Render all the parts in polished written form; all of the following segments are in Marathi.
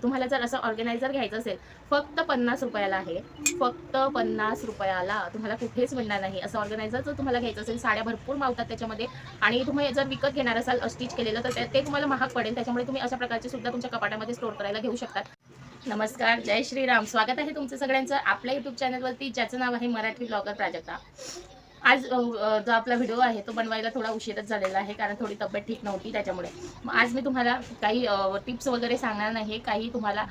तुम्हाला जर असं ऑर्गनायझर घ्यायचं असेल फक्त 50 रुपयाला आहे, फक्त 50 रुपयाला तुम्हाला कुठेच मिळणार नाही. असं ऑर्गनायझर जर तुम्हाला घ्यायचं असेल, साड्या भरपूर मावतात त्याच्यामध्ये आणि तुम्ही जर विकत घेणार असाल स्टिच केलेलं तर ते तुम्हाला महाग पडेल. त्याच्यामुळे तुम्ही अशा प्रकारचे सुद्धा तुमच्या कपाटामध्ये स्टोअर करायला घेऊ शकता. नमस्कार, जय श्रीराम. स्वागत आहे तुमचं सगळ्यांचं आपल्या यूट्यूब चॅनलवरती, ज्याचं नाव आहे मराठी ब्लॉगर प्राजक्ता. आज जो आपला व्हिडिओ आहे तो बनवायला थोडा उशीरच झालेला आहे, कारण थोडी तब्येत ठीक नव्हती त्याच्यामुळे. मग आज मी तुम्हाला काही टिप्स वगैरे सांगणार नाही, काही तुम्हाला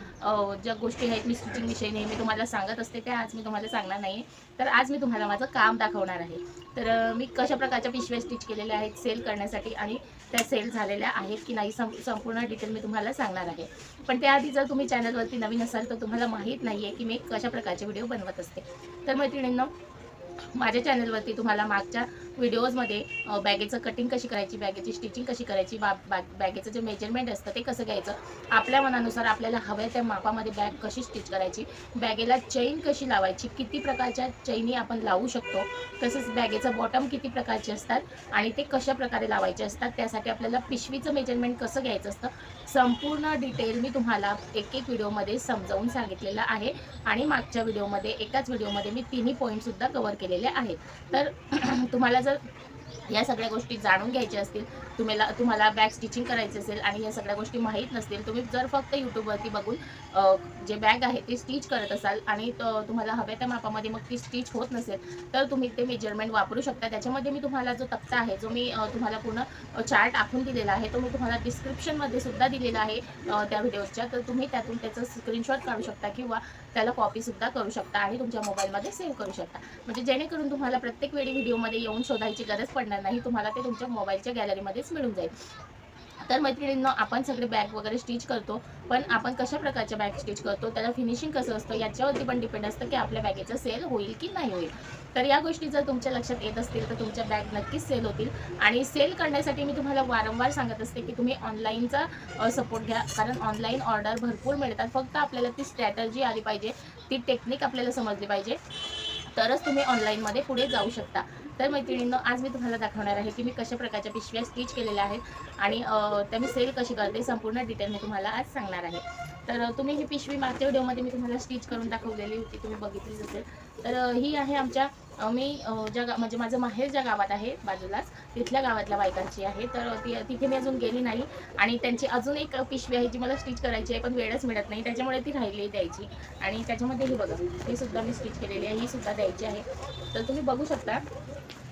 ज्या गोष्टी आहेत मी स्टिचिंगविषयी नेहमी तुम्हाला सांगत असते त्या आज मी तुम्हाला सांगणार नाही. तर आज मी तुम्हाला माझं काम दाखवणार आहे. तर मी कशा प्रकारच्या पिशव्या स्टिच केलेल्या आहेत सेल करण्यासाठी आणि त्या सेल झालेल्या आहेत की नाही संपूर्ण डिटेल मी तुम्हाला सांगणार आहे. पण त्याआधी जर तुम्ही चॅनलवरती नवीन असाल तर तुम्हाला माहीत नाही आहे की मी कशा प्रकारचे व्हिडिओ बनवत असते. तर मैत्रिणींनो, माझ्या चॅनलवरती तुम्हाला मागच्या व्हिडिओजमध्ये बॅगेचं कटिंग कशी करायची, बॅगेची स्टिचिंग कशी करायची, बॅगेचं जे मेजरमेंट असतं ते कसं घ्यायचं, आपल्या मनानुसार आपल्याला हव्या त्या मापामध्ये बॅग कशी स्टिच करायची, बॅगेला चेन कशी लावायची, किती प्रकारच्या चैनी आपण लावू शकतो, तसंच बॅगेचं बॉटम किती प्रकारचे असतात आणि ते कशा प्रकारे लावायचे असतात, त्यासाठी आपल्याला पिशवीचं मेजरमेंट कसं घ्यायचं असतं, संपूर्ण डिटेल मी तुम्हाला एक व्हिडिओमध्ये समजावून सांगितलेलं आहे. आणि मागच्या व्हिडिओमध्ये एकाच व्हिडिओमध्ये मी तिन्ही पॉईंटसुद्धा कव्हर केलेले आहेत. तर तुम्हाला जर या सगळ्या गोष्टी जाणून घ्यायच्या असतील, तुम्हाला बॅग स्टिचिंग करायची असेल आणि या सगळ्या गोष्टी माहीत नसतील, तुम्ही जर फक्त यूट्यूबवरती बघून जे बॅग आहे ते स्टिच करत असाल आणि तुम्हाला हव्या त्या मापामध्ये मग ती स्टिच होत नसेल तर तुम्ही ते मेजरमेंट वापरू शकता. त्याच्यामध्ये मी तुम्हाला जो तक्ता आहे, जो मी तुम्हाला पूर्ण चार्ट आखून दिलेला आहे, तो मी तुम्हाला डिस्क्रिप्शनमध्ये सुद्धा दिलेला आहे त्या व्हिडिओच्या. तर तुम्ही त्यातून त्याचं स्क्रीनशॉट काढू शकता किंवा त्याला कॉपीसुद्धा करू शकता आणि तुमच्या मोबाईलमध्ये सेव्ह करू शकता. म्हणजे जेणेकरून तुम्हाला प्रत्येक वेळी व्हिडिओमध्ये येऊन शोधायची गरज पडणार नाही, तुम्हाला ते तुमच्या मोबाईलच्या गॅलरीमध्येच मिळून जाईल. तर मैत्रिणींनो, आपण सगळे बॅग वगैरे स्टिच करतो, पण आपण कशा प्रकारच्या बॅग स्टिच करतो, त्याला फिनिशिंग कसं असतं याच्यावरती पण डिपेंड असतं की आपल्या बॅगेचं सेल होईल की नाही होईल. तर या गोष्टी जर तुमच्या लक्षात येत असतील तर तुमच्या बॅग नक्कीच सेल होतील. आणि सेल करण्यासाठी मी तुम्हाला वारंवार सांगत असते की तुम्ही ऑनलाईनचा सपोर्ट घ्या, कारण ऑनलाईन ऑर्डर भरपूर मिळतात. फक्त आपल्याला ती स्ट्रॅटर्जी आली पाहिजे, ती टेक्निक आपल्याला समजली पाहिजे, तरच तुम्ही ऑनलाईनमध्ये पुढे जाऊ शकता. तर मैत्रिणींनो, आज मी तुम्हाला दाखवणार आहे की मी कशा प्रकारच्या पिशव्या स्टिच केलेल्या आहेत आणि त्या मी सेल कशी करते, संपूर्ण डिटेल मी तुम्हाला आज सांगणार आहे. तर तुम्ही ही पिशवी मागच्या व्हिडिओमध्ये मी तुम्हाला स्टिच करून दाखवलेली होती, तुम्ही बघितलीच असेल. तर ही आहे आमच्या मी म्हणजे माझं माहेर ज्या गावात आहे बाजूलाच, तिथल्या गावातल्या बायकांची आहे. तर तिथे मी अजून गेली नाही आणि त्यांची अजून एक पिशवी आहे जी मला स्टिच करायची आहे, पण वेळच मिळत नाही, त्याच्यामुळे ती राहिली द्यायची. आणि त्याच्यामध्ये ही बघा, ही सुद्धा मी स्टिच केलेली आहे, ही सुद्धा द्यायची आहे. तर तुम्ही बघू शकता,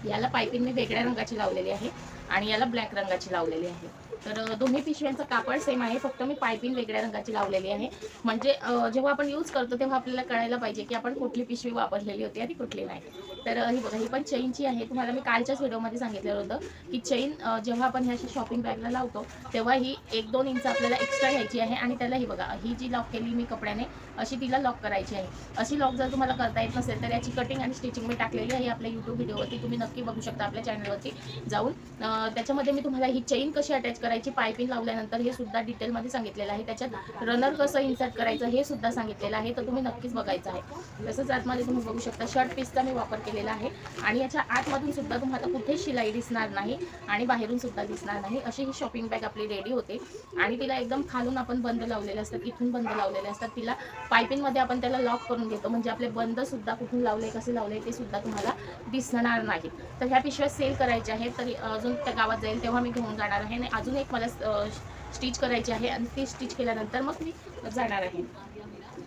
याला पायपिंग मी वेगळ्या रंगाची लावलेली आहे आणि याला ब्लॅक रंगाची लावलेली आहे. तर दोन्ही पिशव्यांचं कापड सेम आहे, फक्त मी पायपिंग वेगळ्या रंगाची लावलेली आहे. म्हणजे जेव्हा आपण यूज करतो तेव्हा आपल्याला कळायला पाहिजे की आपण कुठली पिशवी वापरलेली होती आणि कुठली नाही. तर ही बघा, ही पण चेनची आहे. तुम्हाला मी कालच्याच व्हिडिओमध्ये सांगितलेलं होतं की चेन जेव्हा आपण ह्या शॉपिंग बॅगला लावतो तेव्हा ही 1-2 इंच आपल्याला एक्स्ट्रा घ्यायची आहे आणि त्याला ही बघा, ही जी लॉक केली मी कपड्याने अशी तिला लॉक करायची आहे. अशी लॉक जर तुम्हाला करता येत नसेल तर याची कटिंग आणि स्टिचिंग मी टाकलेली आहे आपल्या यूट्यूब व्हिडिओवरती, तुम्ही नक्की बघू शकता आपल्या चॅनलवरती जाऊन. त्याच्यामध्ये मी तुम्हाला ही चेन कशी अटॅच करायची पायपिंग लावल्यानंतर हे सुद्धा डिटेलमध्ये सांगितलेलं आहे. त्याच्यात रनर कसं इन्सर्ट करायचं हे सुद्धा सांगितलेलं आहे, तर तुम्ही नक्कीच बघायचं आहे. तसंच आतमध्ये तुम्ही बघू शकता शर्ट पीसचा मी वापर केलेला आहे आणि याच्या आतमधून सुद्धा तुम्हाला कुठेच शिलाई दिसणार नाही आणि बाहेरून सुद्धा दिसणार नाही. अशी ही शॉपिंग बॅग आपली रेडी होते आणि तिला एकदम खालून आपण बंद लावलेले असतात, इथून बंद लावलेले असतात. तिला पायपिंगमध्ये आपण त्याला लॉक करून घेतो, म्हणजे आपले बंद सुद्धा कुठून लावले कसे लावले ते सुद्धा तुम्हाला दिसणार नाही. तर ह्या पिशव्या सेल करायच्या आहेत, तरी अजून त्या गावात जाईल तेव्हा मी घेऊन जाणार आहे आणि अजून एक मला स्टिच करायची आहे आणि ती स्टिच केल्यानंतर मग मी जाणार आहे.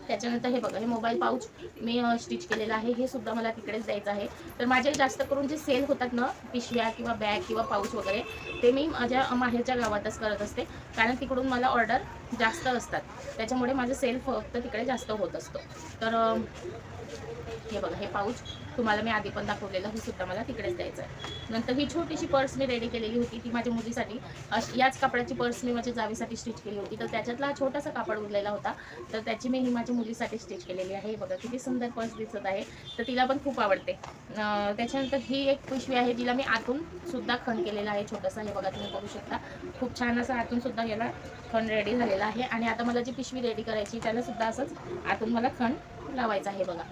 त्याच्यानंतर हे बघा, हे मोबाईल पाऊच मी स्टिच केलेलं आहे, हे सुद्धा मला तिकडेच द्यायचं आहे. तर माझे जास्त करून जे सेल होतात ना पिशव्या किंवा बॅग किंवा पाऊच वगैरे, ते मी माझ्या माहेरच्या गावातच करत असते, कारण तिकडून मला ऑर्डर जास्त असतात, त्याच्यामुळे माझं सेल फक्त तिकडे जास्त होत असतो. तर हे बघा, हे पाऊच तुम्हाला मी आधी पण दाखवलेलं, हे सुद्धा मला तिकडेच द्यायचं आहे. नंतर ही छोटीशी पर्स मी रेडी केलेली होती, ती माझ्या मुलीसाठी याच कापडाची पर्स मी माझ्या जावीसाठी स्टिच केली होती. तर त्याच्यातला छोटासा कापड उरलेला होता, तर त्याची मी ही माझ्या मुलीसाठी स्टिच केलेली आहे. बघा किती सुंदर पर्स दिसत आहे, तर तिला पण खूप आवडते. त्याच्यानंतर ही एक पिशवी आहे, जिला मी आतून सुद्धा खण केलेला आहे छोटासा. हे बघा, तुम्ही बघू शकता, खूप छान असं आतून सुद्धा याला खण रेडी झालेला आहे. आणि आता मला जी पिशवी रेडी करायची त्याला सुद्धा असंच आतून मला खण लावायचं आहे. बघा,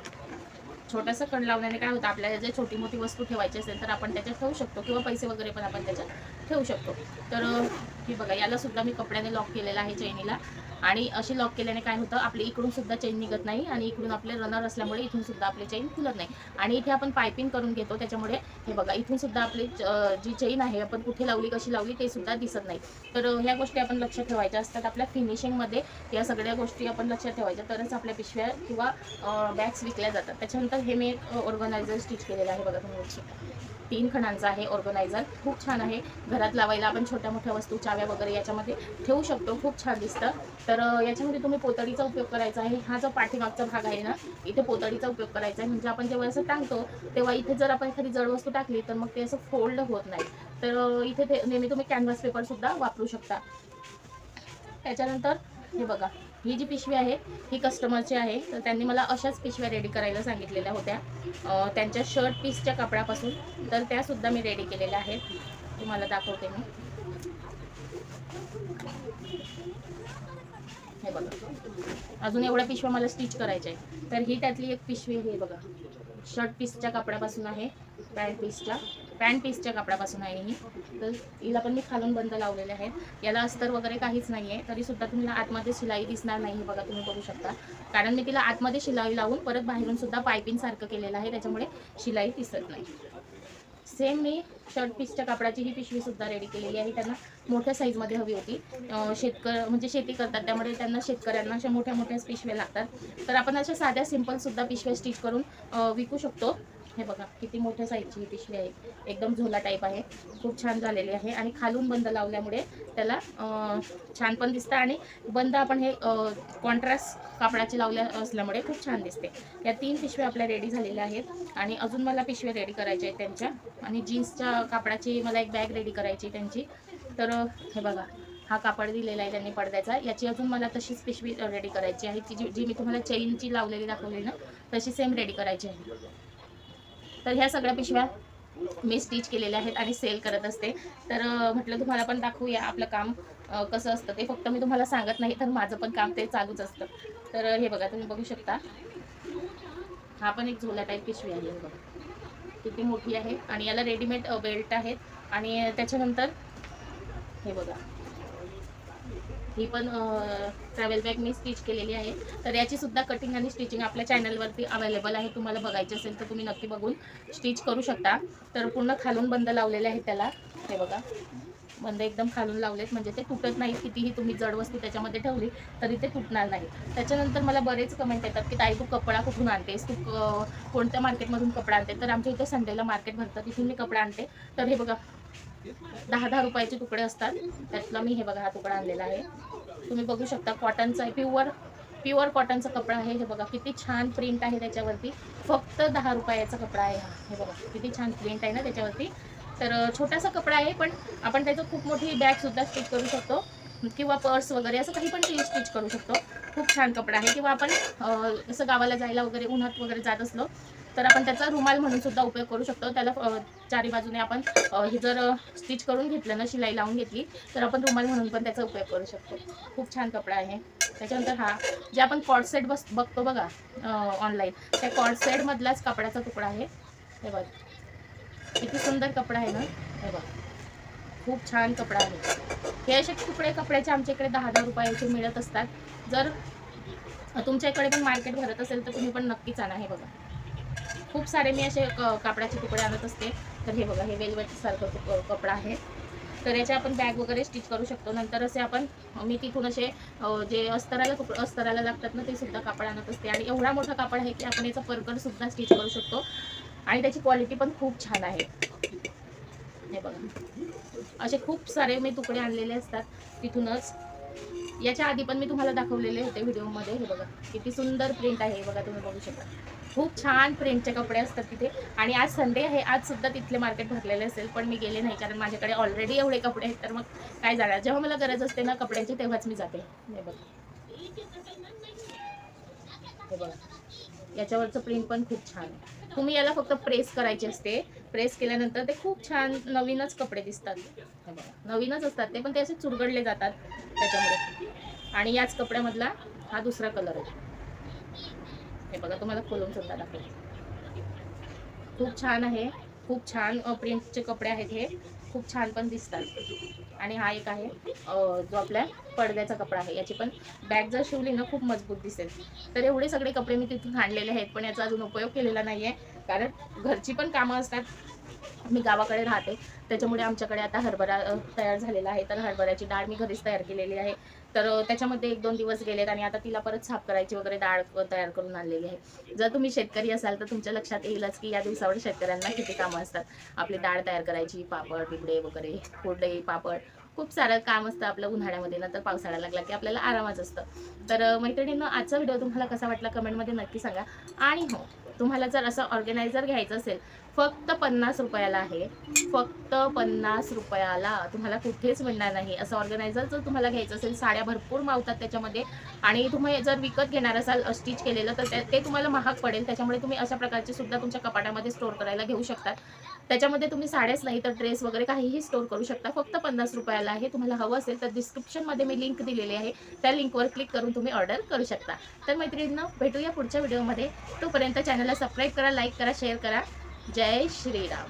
छोटंसं खण लावण्याने काय होतं, आपल्याला जे छोटी मोठी वस्तू ठेवायची असेल तर आपण त्याच्यात ठेवू शकतो किंवा पैसे वगैरे पण आपण त्याच्यात ठेवू शकतो. तर ही बघा, याला सुद्धा मी कपड्याने लॉक केलेला आहे चैनीला. आणि अशी लॉक केल्याने काय होतं, आपले इकडून सुद्धा चेन निघत नाही आणि इकडून आपले रनर असल्यामुळे इथून सुद्धा आपले चेन खुलत नाही. आणि इथे आपण पायपिंग करून घेतो, त्याच्यामुळे हे बघा इथून सुद्धा आपली जी चेन आहे आपण कुठे लावली, कशी लावली ते सुद्धा दिसत नाही. तर ह्या गोष्टी आपण लक्षात ठेवायच्या असतात. आपल्या फिनिशिंगमध्ये या सगळ्या गोष्टी आपण लक्षात ठेवायच्या, तरच आपल्या पिशव्या किंवा बॅग्स विकल्या जातात. त्याच्यानंतर हे मी एक ऑर्गनायझर स्टिच केलेलं आहे बघा, तुम्ही बघू शकता. 3 खणांचा आहे ऑर्गनायझर, खूप छान आहे. घरात लावायला आपण छोट्या मोठ्या वस्तू, चाव्या वगैरे याच्यामध्ये ठेवू शकतो, खूप छान दिसतं. तर याच्यामध्ये तुम्ही पोतडीचा उपयोग करायचा आहे. हा जो पाठीमागचा भाग आहे ना, इथे पोतडीचा उपयोग करायचा आहे. म्हणजे आपण जेव्हा असं टांगतो तेव्हा इथे जर आपण एखादी जड वस्तू टाकली तर मग ते असं फोल्ड होत नाही. तर इथे ते नेहमी तुम्ही कॅनव्हास पेपर सुद्धा वापरू शकता. त्याच्यानंतर हे बघा, ही जी पिशवी आहे ही कस्टमरची आहे. तर त्यांनी मला अशाच पिशव्या रेडी करायला सांगितलेल्या होत्या त्यांच्या शर्ट पीसच्या कपड्यापासून. तर त्या सुद्धा मी रेडी केलेल्या आहेत, तुम्हाला दाखवते मी. हे बघा, अजून एवढ्या पिशव्या मला स्टिच करायच्या आहे. तर ही त्यातली एक पिशवी आहे बघा, शर्ट पीसच्या कपड्यापासून आहे, पॅन्ट पीसच्या कपड्यापासून आहे ही. तर हिला पण मी खालून बंद लावलेले आहेत. याला अस्तर वगैरे काहीच नाही आहे, तरीसुद्धा तुम्हाला आतमध्ये शिलाई दिसणार नाही. बघा तुम्ही बघू शकता, कारण मी तिला आतमध्ये शिलाई लावून परत बाहेरून सुद्धा पायपिंग सारखं केलेलं आहे, त्याच्यामुळे शिलाई दिसत नाही. सेम मी शर्ट पीसच्या कापडाची ही पिशवी सुद्धा रेडी केलेली आहे. त्यांना मोठ्या साईजमध्ये हवी होती. म्हणजे शेती करतात, त्यामुळे त्यांना शेतकऱ्यांना अशा मोठ्या मोठ्याच पिशव्या लागतात. तर आपण अशा साध्या सिंपलसुद्धा पिशव्या स्टिच करून विकू शकतो. हे बघा किती मोठ्या साईजची ही पिशवी आहे, एकदम झोला टाईप आहे, खूप छान झालेली आहे. आणि खालून बंद लावल्यामुळे त्याला छान पण दिसतं. आणि बंद आपण हे कॉन्ट्रास्ट कापडाचे लावल्या असल्यामुळे खूप छान दिसते. या 3 पिशव्या आपल्या रेडी झालेल्या आहेत. आणि अजून मला पिशव्या रेडी करायच्या आहेत त्यांच्या. आणि जीन्सच्या कापडाची मला एक बॅग रेडी करायची त्यांची. तर हे बघा, हा कापड दिलेला आहे त्यांनी पडद्याचा. याची अजून मला तशीच पिशवी रेडी करायची आहे, जी मी तुम्हाला चेनची लावलेली दाखवली ना, तशी सेम रेडी करायची आहे. तर ह्या सगळ्या पिशव्या मी स्टिच केलेल्या आहेत आणि सेल करत असते. तर म्हटलं तुम्हाला पण दाखवूया आपलं काम कसं असतं ते. फक्त मी तुम्हाला सांगत नाही, तर माझं पण काम ते चालूच असतं. तर हे बघा तुम्ही बघू शकता, हा पण एक झोला टाईप पिशवी आहे. बघा किती मोठी आहे. आणि याला रेडीमेड बेल्ट आहेत. आणि त्याच्यानंतर हे बघा, ही पण ट्रॅव्हल बॅग मी स्टिच केलेली आहे. तर याची सुद्धा कटिंग आणि स्टिचिंग आपल्या चॅनलवरती अवेलेबल आहे. तुम्हाला बघायची असेल तर तुम्ही नक्की बघून स्टिच करू शकता. तर पूर्ण खालून बंद लावलेले आहेत त्याला. हे बघा, बंद एकदम खालून लावलेत, म्हणजे ते तुटत नाही. कितीही तुम्ही जड वस्तू त्याच्यामध्ये ठेवली तरी ते तुटणार नाही. त्याच्यानंतर मला बरेच कमेंट येतात की ताई तू कपडा कुठून आणतेस, तू कोणत्या मार्केटमधून कपडा आणते. तर आमच्या इथे संडेला मार्केट भरतं, तिथून मी कपडा आणते. तर हे बघा 10-10 रुपयाचे तुकडे असतात, त्यातला मी हे बघा हा तुकडा आणलेला आहे. तुम्ही बघू शकता, कॉटनचा आहे, प्युअर कॉटनचा कपडा आहे. हे बघा किती छान प्रिंट आहे त्याच्यावरती. फक्त 10 रुपयाचा कपडा आहे हा. हे बघा किती छान प्रिंट आहे ना त्याच्यावरती. तर छोटासा कपडा आहे, पण आपण त्याचं खूप मोठी बॅगसुद्धा स्टिच करू शकतो, किंवा पर्स वगैरे असं काही पण स्टिच करू शकतो. खूप छान कपडा आहे. किंवा आपण असं गावाला जायला वगैरे, उन्हात वगैरे जात असलो तर आपण त्याचा रुमाल म्हणून सुद्धा उपयोग करू शकतो. त्याला चारी बाजूने आपण हे जर स्टिच करून घेतलं ना, शिलाई लावून घेतली तर आपण रुमाल म्हणून पण त्याचा उपयोग करू शकतो. खूप छान कपडा आहे. त्याच्यानंतर हा जे आपण कॉर्ड सेट बघतो बघा ऑनलाईन, त्या कॉर्ड सेटमधलाच कपड्याचा तुकडा आहे. हे बघा किती सुंदर कपडा आहे ना. हे बघा खूप छान कपडा आहे. हे असे तुकडे कपड्याचे आमच्या इकडे 10-10 रुपयाचे मिळत असतात. जर तुमच्या इकडे पण मार्केट भरत असेल तर तुम्ही पण नक्कीच आणा. हे बघा खूप सारे मी असे कापडाचे तुकडे आणत असते. तर हे बघा, हे वेलवेट सारखं कपडा आहे. तर याचे आपण बॅग वगैरे स्टिच करू शकतो. नंतर असे आपण मी तिथून असे जे अस्तराला लागतात ना, ते सुद्धा कापड आणत असते. आणि एवढा मोठा कापड आहे की आपण याचा परकर सुद्धा स्टिच करू शकतो. आणि त्याची क्वालिटी पण खूप छान आहे. हे बघा असे खूप सारे मी तुकडे आणलेले असतात तिथूनच. याच्या आधी पण मी तुम्हाला दाखवलेले होते व्हिडिओमध्ये. हे बघा किती सुंदर प्रिंट आहे. हे बघा तुम्ही बघू शकता, खूप छान प्रिंटचे कपडे असतात तिथे. आणि आज संडे आहे, आज सुद्धा तिथले मार्केट भरलेले असेल, पण मी गेले नाही कारण माझ्याकडे ऑलरेडी एवढे कपडे आहेत. तर मग काय जाणार, जेव्हा मला गरज असते ना कपड्याची तेव्हाच मी जाते. हे बघा, हे बघा याच्यावरचं प्रिंट पण खूप छान आहे. तुम्ही याला फक्त प्रेस करायचे असते. प्रेस केल्यानंतर ते खूप छान नवीनच कपडे दिसतात. हे बघा नवीनच असतात ते, पण ते असे चुरगडले जातात त्याच्यामुळे. आणि याच कपड्यामधला हा दुसरा कलर आहे. हे बघा तुम्हाला खोलून सुद्धा दाखवते. खूप छान आहे, खूप छान प्रिंटचे कपडे आहेत हे. खूप छान पण दिसतात. आणि हा एक आहे जो आपल्या पडद्याचा कपडा आहे. याची पण बॅग जर शिवली ना खूप मजबूत दिसेल. तर एवढे सगळे कपडे मी तिथून आणलेले आहेत, पण याचा अजून उपयोग केलेला नाहीये. कारण घरची पण कामं असतात. मी गावाकडे राहते, त्याच्यामुळे आमच्याकडे आता हरभरा तयार झालेला आहे. तर हरभऱ्याची डाळ मी घरीच तयार केलेली आहे. तर त्याच्यामध्ये 1-2 दिवस गेलेत आणि आता तिला परत साफ करायची वगैरे डाळ तयार करून आणलेली आहे. जर तुम्ही शेतकरी असाल तर तुमच्या लक्षात येईलच, की या दिवसावर शेतकऱ्यांना किती कामं असतात. आपली डाळ तयार करायची, पापड-बिपडे वगैरे, कुरडई, पापड खूप सारं काम असतं आपलं उन्हाळ्यामध्ये. नंतर पावसाळा लागला की आपल्याला आरामच असतं. तर मैत्रिणींनो, आजचा व्हिडिओ तुम्हाला कसा वाटला कमेंटमध्ये नक्की सांगा. आणि हो, तुम्हाला जर असं ऑर्गनायझर घ्यायचं असेल, फक्त ₹50 ला आहे. फक्त ₹50 तुम्हाला कुठेच मिळणार नाही. असं ऑर्गनायझर जर तुम्हाला घ्यायचं असेल, साड्या भरपूर मावतात त्याच्यामध्ये आणि तुम्ही जर विकत घेणार असाल स्टिच केलेलं, तर ते तुम्हाला महाग पडेल. त्याच्यामुळे तुम्ही अशा प्रकारचे सुद्धा तुमच्या कपाटामध्ये स्टोअर करायला घेऊ शकता. त्याच्यामध्ये तुम्ही साड्याच नाही तर ड्रेस वगैरे काहीही स्टोअर करू शकता. फक्त ₹50 ला आहे. तुम्हाला हवं असेल तर डिस्क्रिप्शनमध्ये मी लिंक दिलेली आहे. त्या लिंकवर क्लिक करून तुम्ही ऑर्डर करू शकता. तर मैत्रिणींनो, भेटूया पुढच्या व्हिडिओमध्ये. तोपर्यंत चॅनलला सबस्क्राईब करा, लाईक करा, शेअर करा. जय श्रीराम.